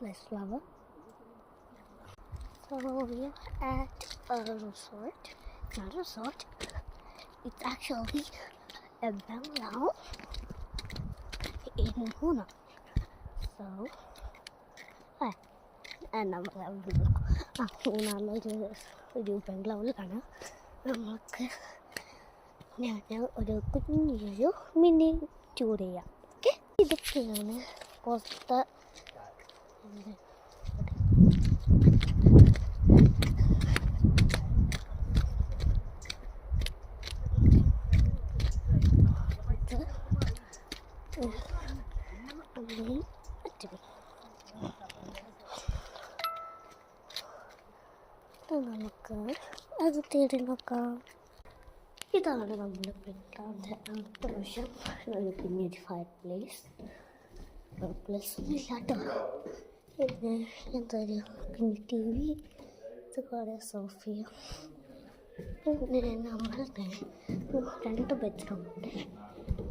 butterfly flower. So we are at a resort. Not a resort. It's actually a bungalow in Huna. So, ഒരു ബംഗ്ലാവിലാണ് നമുക്ക് ഞാൻ ഒരു കുഞ്ഞൊരു mini tour ചെയ്യാം. Okay, ഇതൊക്കെയാണ് പുറത്ത് നമുക്ക് അത് തേടി നോക്കാം. ഇതാണ് നമ്മുടെ അടുത്ത വർഷം ഒരു കുഞ്ഞൊരു ഫയർ പ്ലേസ് ഒന്നും ഇല്ലാട്ടോ. പിന്നെ എന്തൊരു കുഞ്ഞ് ടി വി, ഇത് കുറേ സോഫിയ, പിന്നെ നമ്മളുടെ 2 ബെഡ്റൂമുണ്ട്.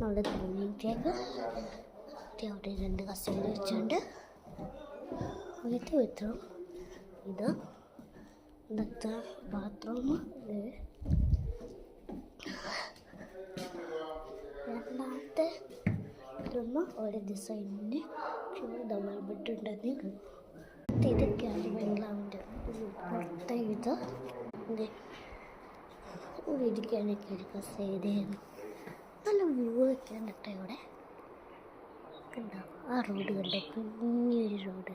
നമ്മുടെ ഡൈനിങ് ടേബിൾ, അവിടെ 2 കസേര വെച്ചുണ്ട്. ഇത് ബെഡ്റൂം, ഇന്നത്തെ ബാത്റൂം, രണ്ടാമത്തെ ബെഡ്റൂം ഒരു ഡിസൈനിന് ഡബിൾ ബെഡ് ഉണ്ടെന്ന്. ഇതൊക്കെയാണ് ബംഗ്ലാവിൻ്റെ പുറത്തെ ഇരിക്കാനൊക്കെ ഒരു കസേരയാണ്. നല്ല വ്യൂ ഒക്കെ ഉണ്ട് കേട്ടോ ഇവിടെ. ഉണ്ടാവും ആ റോഡ് കണ്ടോ, കുഞ്ഞൊരു റോഡ്.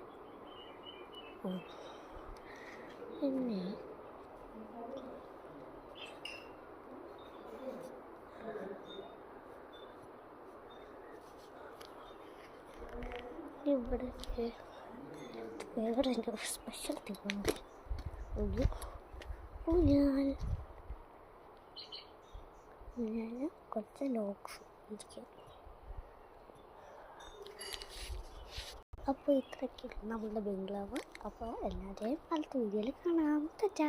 പിന്നെ ഇവിടെ വേറെ സ്പെഷ്യൽ തിങ്ങുണ്ട്. ഊഞ്ഞാൽ കുറച്ച് ലോക്സ് ഇരിക്കും. അപ്പോൾ ഇത്രയൊക്കെയാണ് നമ്മളുടെ ബംഗ്ലാവ്. അപ്പോൾ എല്ലാവരെയും അടുത്ത വീഡിയോയിൽ കാണാം. ടാറ്റാ.